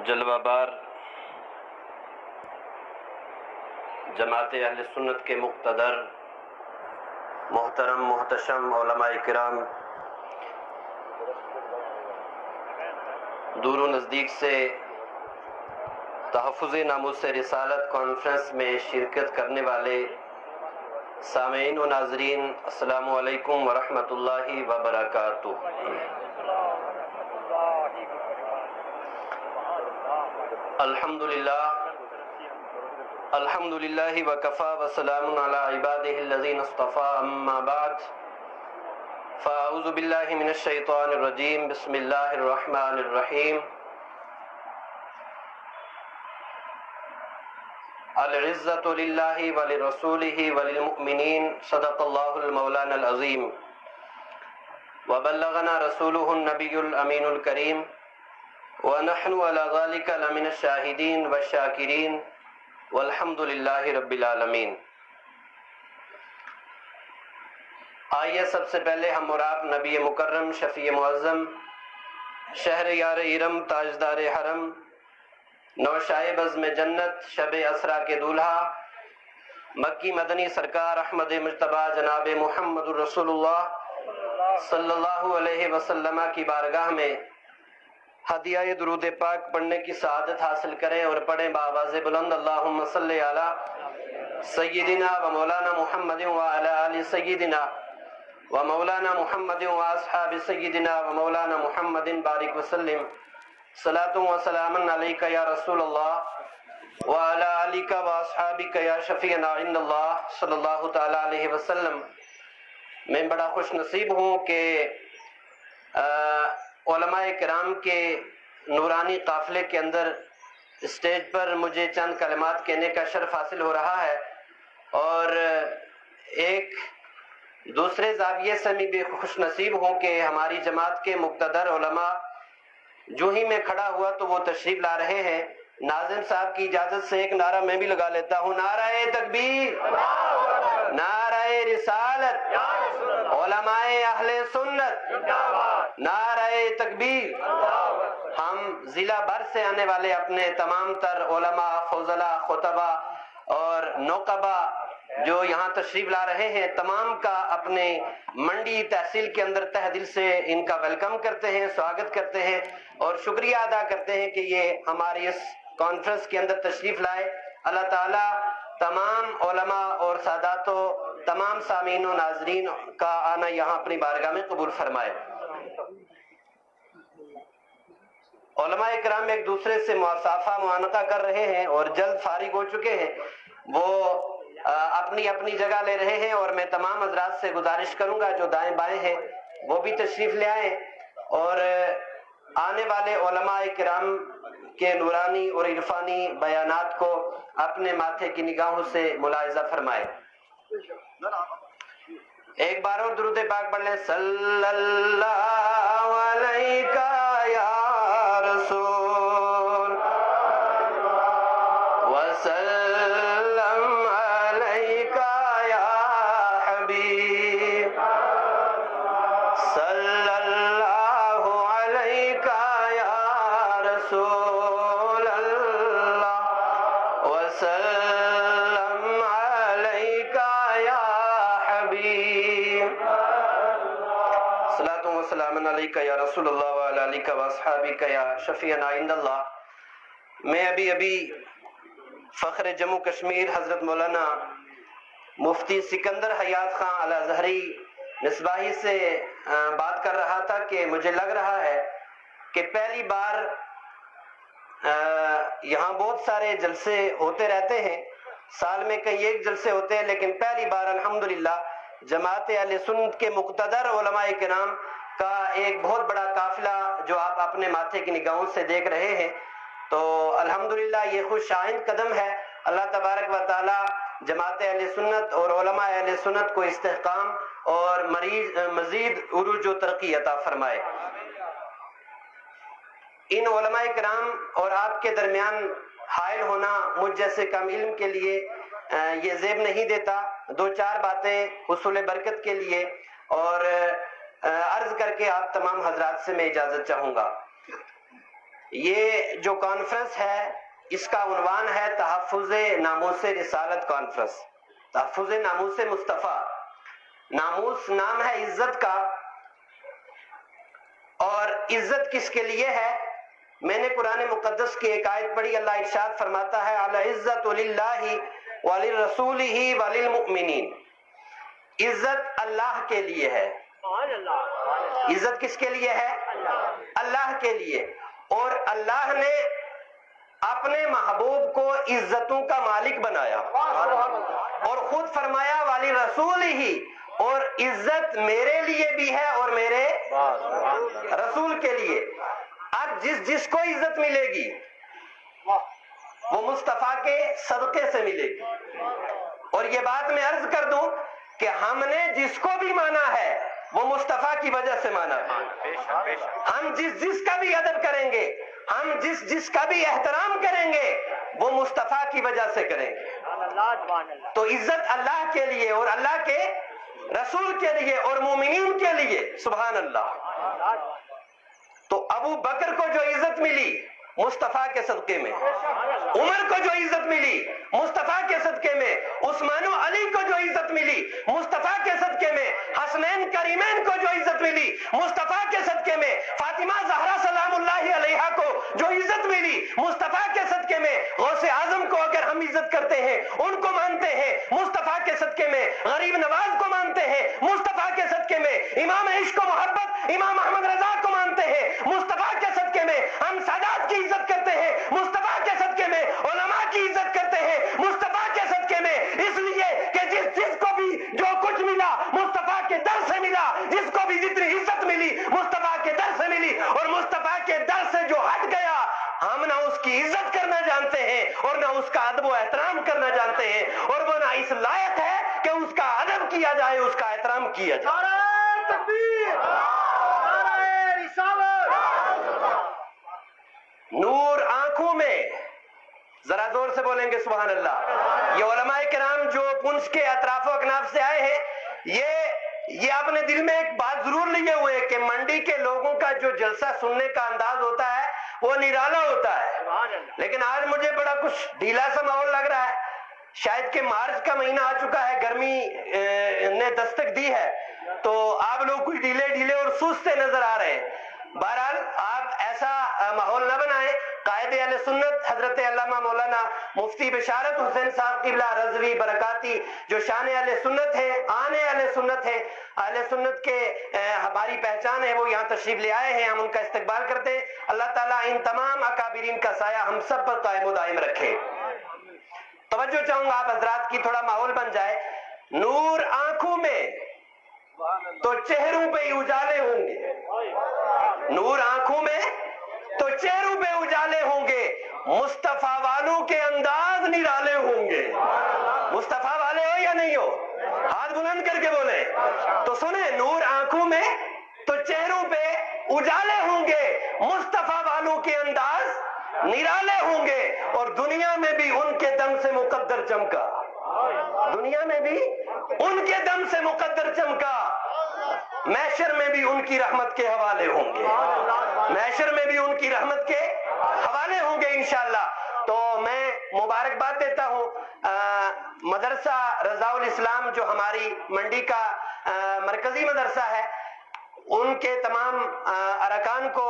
جلوہ بار جماعت اہل سنت کے مقتدر محترم محتشم علماء کرام، دور و نزدیک سے تحفظ ناموس رسالت کانفرنس میں شرکت کرنے والے سامعین و ناظرین، السلام علیکم ورحمۃ اللہ وبرکاتہ۔ الحمدللہ وکفا وسلام علی عبادہ الذین اصطفیٰ، اما بعد فاعوذ باللہ من الشیطان الرجیم، بسم اللہ الرحمن الرحیم۔ العزت للہ ولرسولہ وللمؤمنین، صدق اللہ المولانا العظیم، وبلغنا رسولہ النبی الامین الکریم، ونحن علی ذلک لمن الشاہدین والشاکرین، والحمد للہ رب العالمین۔ آئیے سب سے پہلے ہم اور آپ نبی مکرم، شفیع معظم، شہر یار ارم، تاجدار حرم، نوشائے بزم جنت، شب اسرا کے دولہا، مکی مدنی سرکار احمد مجتبیٰ جناب محمد رسول اللہ صلی اللہ علیہ وسلم کی بارگاہ میں ہدیہ درود پاک پڑھنے کی سعادت حاصل کریں اور پڑھیں بآواز بلند، اللہم صلی علی سیدنا و مولانا محمد وعلی آل سیدنا و مولانا محمد و اصحاب سیدنا و مولانا محمد بارک وسلم، صلاۃ و سلام علیک یا رسول اللہ وعلی آلک و اصحابک یا شفیعنا عند اللہ صلی اللہ تعالی علیہ وسلم۔ میں بڑا خوش نصیب ہوں کہ علماء کرام کے نورانی قافلے کے اندر اسٹیج پر مجھے چند کلمات کہنے کا شرف حاصل ہو رہا ہے، اور ایک دوسرے زاویے سے میں بھی خوش نصیب ہوں کہ ہماری جماعت کے مقتدر علماء جو ہی میں کھڑا ہوا تو وہ تشریف لا رہے ہیں۔ ناظم صاحب کی اجازت سے ایک نعرہ میں بھی لگا لیتا ہوں، نعرہ تکبیر، نعرہ رسالت، علماء اہل سنت، نعرہ تکبیر۔ ہم ضلع بھر سے آنے والے اپنے تمام تر علماء، فضلاء، خطباء اور نقبا جو یہاں تشریف لا رہے ہیں، تمام کا اپنے منڈی تحصیل کے اندر تہ دل سے ان کا ویلکم کرتے ہیں، سواگت کرتے ہیں اور شکریہ ادا کرتے ہیں کہ یہ ہماری اس کانفرنس کے اندر تشریف لائے۔ اللہ تعالیٰ تمام علماء اور سادات و تمام سامعین و ناظرین کا آنا یہاں اپنی بارگاہ میں قبول فرمائے۔ علماء کرام ایک دوسرے سے مصافحہ معانقہ کر رہے ہیں اور جلد فارغ ہو چکے ہیں، وہ اپنی اپنی جگہ لے رہے ہیں، اور میں تمام حضرات سے گزارش کروں گا جو دائیں بائیں ہیں وہ بھی تشریف لے آئیں اور آنے والے علماء کرام کے نورانی اور عرفانی بیانات کو اپنے ماتھے کی نگاہوں سے ملاحظہ فرمائے۔ ایک بار اور درود پاک پڑھ لیں، صلی اللہ علیہ یا رسول وسلم علیہ یا حبیب، صلی اللہ علیہ یا رسول اللہ وسلم علیہ یا حبیب، صلاۃ و سلام علیک یا رسول اللہ وعلی آلک و اصحابک یا شفیعنا عند اللہ۔ میں ابھی فخر جموں کشمیر حضرت مولانا مفتی سکندر حیات خان الازہری مصباحی سے بات کر رہا تھا کہ مجھے لگ رہا ہے کہ پہلی بار یہاں بہت سارے جلسے ہوتے رہتے ہیں، سال میں کئی ایک جلسے ہوتے ہیں، لیکن پہلی بار الحمدللہ جماعت اہل سنت کے مقتدر علماء کرام کا ایک بہت بڑا قافلہ جو آپ اپنے ماتھے کی نگاہوں سے دیکھ رہے ہیں، تو الحمدللہ یہ خوش آئند قدم ہے۔ اللہ تبارک و تعالی جماعت اہل سنت اور علماء اہل سنت کو استحکام اور مزید عروج و ترقی عطا فرمائے۔ ان علماء کرام اور آپ کے درمیان حائل ہونا مجھ جیسے کم علم کے لیے یہ زیب نہیں دیتا، دو چار باتیں حصول برکت کے لیے اور عرض کر کے آپ تمام حضرات سے میں اجازت چاہوں گا۔ یہ جو کانفرنس ہے اس کا عنوان ہے تحفظ ناموس رسالت کانفرنس، تحفظ ناموس مصطفیٰ۔ ناموس نام ہے عزت کا، اور عزت کس کے لیے ہے؟ میں نے قرآن مقدس کی ایک آیت پڑھی، اللہ ارشاد فرماتا ہے العزت للہ ولرسولہ وللمؤمنین، عزت اللہ کے لیے ہے۔ عزت کس کے لیے ہے؟ اللہ کے لیے، اور اللہ نے اپنے محبوب کو عزتوں کا مالک بنایا اور خود فرمایا والی رسول ہی، اور عزت میرے لیے بھی ہے اور میرے رسول کے لیے۔ اب جس کو عزت ملے گی وہ مصطفیٰ کے صدقے سے ملے گی۔ اور یہ بات میں عرض کر دوں کہ ہم نے جس کو بھی مانا ہے وہ مصطفیٰ کی وجہ سے مانا ہے۔ ہم جس کا بھی ادب کریں گے، ہم جس کا بھی احترام کریں گے، وہ مصطفیٰ کی وجہ سے کریں گے۔ تو عزت اللہ کے لیے اور اللہ کے رسول کے لیے اور مومنین کے لیے، سبحان اللہ۔ تو ابو بکر کو جو عزت ملی مصطفیٰ کے صدقے میں، عمر کو جو عزت ملی مصطفیٰ کے صدقے میں، عثمان و علی کو جو عزت ملی مصطفیٰ کے صدقے میں، حسنین کریمین کو جو عزت ملی مصطفیٰ کے صدقے میں، فاطمہ زہرا سلام اللہ علیہا کو جو عزت ملی مصطفیٰ کے صدقے میں، غوث اعظم کو اگر ہم عزت کرتے ہیں، ان کو مانتے ہیں مصطفیٰ کے صدقے میں، غریب نواز کو مانتے ہیں مصطفیٰ کے صدقے میں، امام عشق و محبت امام احمد رضا کو مانتے ہیں مصطفیٰ کے صدقے میں، ہم سادات کی عزت کرتے ہیں مصطفیٰ کے صدقے میں، علماء کی عزت کرتے ہیں مصطفیٰ کے صدقے میں، اس لیے کہ جس کو بھی جو کچھ ملا مصطفیٰ کے در سے ملا، جس کو بھی جتنی عزت ملی مصطفیٰ کے در سے ملی، اور مصطفیٰ کے در سے جو ہٹ گیا ہم نہ اس کی عزت کرنا جانتے ہیں اور نہ اس کا ادب و احترام کرنا جانتے ہیں، اور وہ نہ اس لائق ہے کہ اس کا ادب کیا جائے، اس کا احترام کیا جائے۔ نعرہ تکبیر، نعرہ رسالت۔ نور آنکھوں میں، ذرا زور سے بولیں گے سبحان اللہ۔ یہ علماء کرام جو پنچ کے اطراف و اکناف سے آئے ہیں، یہ اپنے دل میں ایک بات ضرور لیے ہوئے کہ منڈی کے لوگوں کا جو جلسہ سننے کا انداز ہوتا ہے وہ نرالا ہوتا ہے، لیکن آج مجھے بڑا کچھ ڈھیلا سا ماحول لگ رہا ہے، شاید کہ مارچ کا مہینہ آ چکا ہے، گرمی نے دستک دی ہے، تو آپ لوگ کچھ ڈھیلے اور سستے نظر آ رہے ہیں۔ بہرحال آپ ایسا ماحول نہ بنائیں۔ قائد اہل سنت حضرت علامہ مولانا مفتی بشارت حسین صاحب قبلہ رضوی برکاتی جو شان اہل سنت ہے، آن اہل سنت ہے، اہل سنت کے ہماری پہچان ہے، وہ یہاں تشریف لے آئے ہیں، ہم ان کا استقبال کرتے ہیں۔ اللہ تعالیٰ ان تمام اکابرین کا سایہ ہم سب پر قائم و دائم رکھے۔ توجہ چاہوں گا آپ حضرات کی، تھوڑا ماحول بن جائے۔ نور آنکھوں میں تو چہروں پہ ہی اجالے ہوں گے، نور آنکھوں میں تو چہروں پہ اجالے ہوں گے، مصطفیٰ والوں کے انداز نرالے ہوں گے۔ مصطفیٰ والے ہو یا نہیں ہو؟ ہاتھ بلند کر کے بولے تو سنیں، نور آنکھوں میں تو چہروں پہ اجالے ہوں گے، مصطفیٰ والوں کے انداز نرالے ہوں گے، اور دنیا میں بھی ان کے دم سے مقدر چمکا، دنیا میں بھی ان کے دم سے مقدر چمکا، محشر میں بھی ان کی رحمت کے حوالے ہوں گے، محشر میں بھی ان کی رحمت کے حوالے ہوں گے انشاءاللہ۔ تو میں مبارکباد دیتا ہوں مدرسہ رضاء الاسلام جو ہماری منڈی کا مرکزی مدرسہ ہے، ان کے تمام ارکان کو،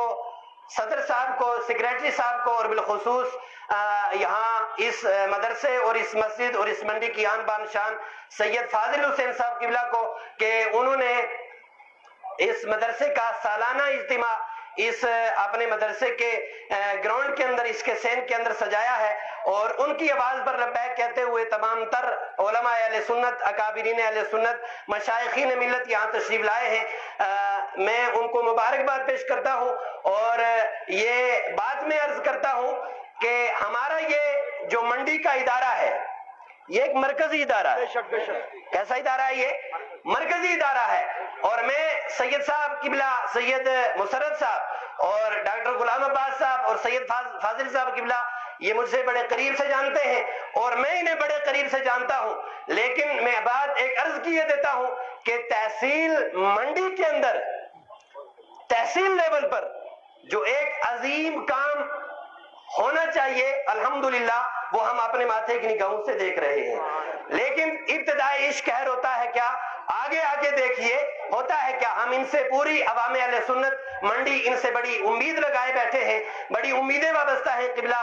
صدر صاحب کو، سیکریٹری صاحب کو، اور بالخصوص یہاں اس مدرسے اور اس مسجد اور اس منڈی کی آن بان شان سید فاضل حسین صاحب قبلہ کو کہ انہوں نے اس مدرسے کا سالانہ اجتماع اس اپنے مدرسے کے گراؤنڈ کے اندر، اس کے سین کے اندر سجایا ہے، اور ان کی آواز پر لبیک کہتے ہوئے تمام تر علماء اہل سنت، اکابرین اہل سنت، مشائخین ملت یہاں تشریف لائے ہیں۔ میں ان کو مبارکباد پیش کرتا ہوں، اور یہ بات میں عرض کرتا ہوں کہ ہمارا یہ جو منڈی کا ادارہ ہے یہ ایک مرکزی ادارہ ہے۔ کیسا ادارہ ہے؟ یہ مرکزی ادارہ ہے، اور میں سید صاحب قبلہ سید مسرت صاحب اور ڈاکٹر غلام عباس صاحب اور سید فاضل صاحب قبلہ یہ مجھ سے بڑے قریب سے جانتے ہیں، اور میں انہیں بڑے قریب سے جانتا ہوں، لیکن میں بات ایک عرض کیے دیتا ہوں کہ تحصیل منڈی کے اندر تحصیل لیول پر جو ایک عظیم کام ہونا چاہیے الحمدللہ وہ ہم اپنے ماتھے کی نگاہوں سے دیکھ رہے ہیں، لیکن ابتدائی عشق خیر ہوتا ہے کیا؟ آگے آگے دیکھیے ہوتا ہے کیا؟ ہم ان سے پوری عوام اہل سنت منڈی ان سے بڑی امید لگائے بیٹھے ہیں، بڑی امیدیں وابستہ ہیں قبلہ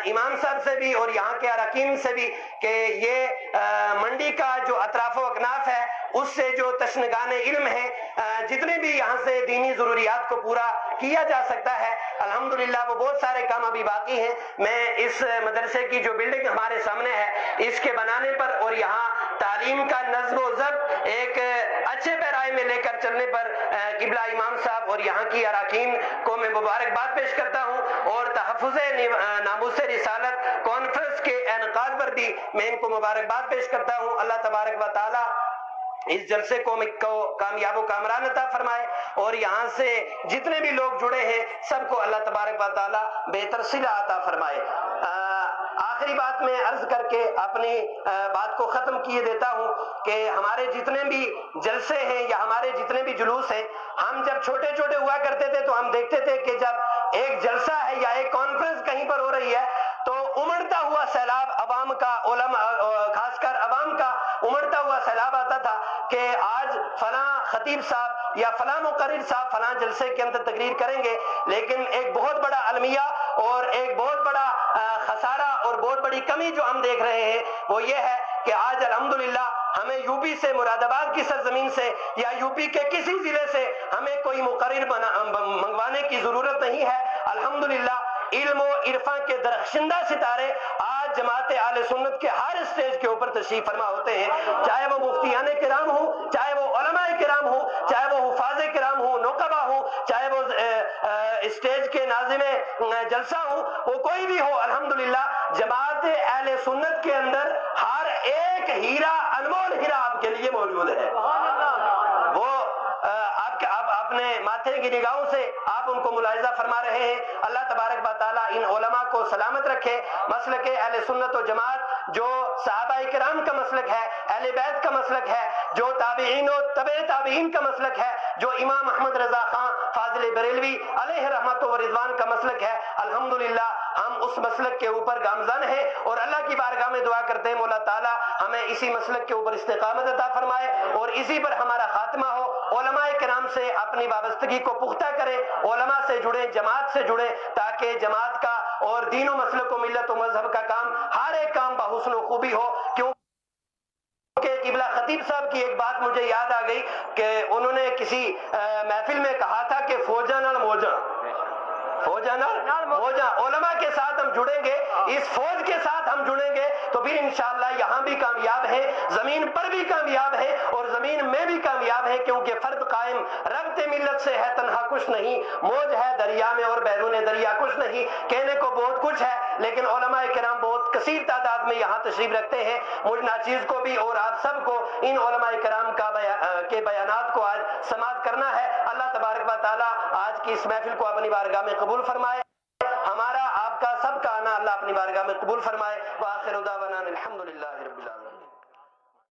امام صاحب سے بھی اور یہاں کے اراکین سے بھی کہ یہ منڈی کا جو اطراف و اکناف ہے اس سے جو تشنگان علم ہے جتنے بھی یہاں سے دینی ضروریات کو پورا کیا جا سکتا ہے الحمدللہ وہ بہت سارے کام ابھی باقی ہیں۔ میں اس مدرسے کی جو بلڈنگ ہمارے سامنے ہے اس کے بنانے پر اور یہاں تعلیم کا نظم و ضبط ایک اچھے پیرائے میں لے کر چلنے پر قبلہ امام صاحب اور یہاں کی اراکین کو میں مبارکباد پیش کرتا ہوں، اور تحفظ ناموس رسالت کانفرنس کے انعقاد پر بھی میں ان کو مبارکباد پیش کرتا ہوں۔ اللہ تبارک و تعالی اس جلسے کو کامیاب و کامران عطا فرمائے، اور یہاں سے جتنے بھی لوگ جڑے ہیں سب کو اللہ تبارک و تعالی بہتر صلہ عطا فرمائے۔ آخری بات میں عرض کر کے اپنی بات کو ختم کیے دیتا ہوں کہ ہمارے جتنے بھی جلسے ہیں یا ہمارے جتنے بھی جلوس ہیں، ہم جب چھوٹے چھوٹے ہوا کرتے تھے تو ہم دیکھتے تھے کہ جب ایک جلسہ ہے یا ایک کانفرنس کہیں پر ہو رہی ہے تو امڑتا ہوا سیلاب عوام کا، علماء خاص کر عوام کا امڑتا ہوا سیلاب آتا تھا کہ آج فلاں خطیب صاحب یا فلاں مقرر صاحب فلاں جلسے کے اندر تقریر کریں گے، لیکن ایک بہت بڑا المیہ اور ایک بہت بڑا خسارہ اور بہت بڑی کمی جو ہم دیکھ رہے ہیں وہ یہ ہے کہ آج الحمدللہ ہمیں یو پی سے، مراد آباد کی سرزمین سے یا یو پی کے کسی ضلع سے ہمیں کوئی مقرر منگوانے کی ضرورت نہیں ہے۔ الحمدللہ علم و عرفان کے درخشندہ ستارے آج جماعت اہل سنت کے ہر اسٹیج کے اوپر تشریف فرما ہوتے ہیں، چاہے وہ مفتیان کرام ہوں، چاہے وہ علماء کرام ہوں، چاہے وہ حفاظ کرام ہوں، نقبہ ہوں، چاہے وہ اسٹیج کے ناظم جلسہ ہوں، وہ کوئی بھی ہو، الحمدللہ جماعت اہل سنت کے اندر ہر ایک ہیرا، انمول ہیرا آپ کے لیے موجود ہے۔ وہ آپ اپنے ماتھے کی نگاہوں سے آپ ان کو ملاحظہ فرما رہے ہیں۔ اللہ تبارک و تعالیٰ ان علماء کو سلامت رکھے۔ مسلک اہل سنت و جماعت جو صحابہ کرام کا مسلک ہے، اہل بیت کا مسلک ہے، جو تابعین و تبع تابعین کا مسلک ہے، جو امام احمد رضا خان فاضل بریلوی علیہ رحمت و رضوان کا مسلک ہے، الحمدللہ ہم اس مسلک کے اوپر گامزن ہیں اور اللہ کی بارگاہ میں دعا کرتے ہیں مولا تعالیٰ ہمیں اسی مسلک کے اوپر استقامت عطا فرمائے اور اسی پر ہمارا خاتمہ ہو۔ علماء کرام سے اپنی وابستگی کو پختہ کریں، علماء سے جڑیں، جماعت سے جڑیں، تاکہ جماعت کا اور دین و مسلک و ملت و مذہب کا کام ہر ایک کام بحسن و خوبی ہو۔ کیوں کہ قبلہ خطیب صاحب کی ایک بات مجھے یاد آ گئی کہ انہوں نے کسی محفل میں کہا تھا کہ فوجاں نال موجاں، فوجاں نال موجاں، علماء کے ساتھ ہم جڑیں گے، اس فوج کے ساتھ ہم جڑیں گے تو پھر انشاءاللہ یہاں بھی کامیاب ہیں، زمین پر بھی کامیاب ہیں اور زمین میں بھی کامیاب ہیں، کیونکہ فرد قائم ربط ملت سے ہے تنہا کچھ نہیں، موج ہے دریا میں اور بیرون دریا کچھ نہیں۔ کہنے کو بہت کچھ ہے لیکن علماء کرام بہت کثیر تعداد میں یہاں تشریف رکھتے ہیں۔ مجھ ناچیز کو بھی اور آپ سب کو ان علماء کرام کے بیانات کو آج سماعت کرنا ہے۔ اللہ تبارک و تعالیٰ آج کی اس محفل کو اپنی بارگاہ میں قبول فرمائے، ہمارا آپ کا سب کا آنا اللہ اپنی بارگاہ میں قبول فرمائے۔ وآخر دعوانا الحمدللہ رب العالمین۔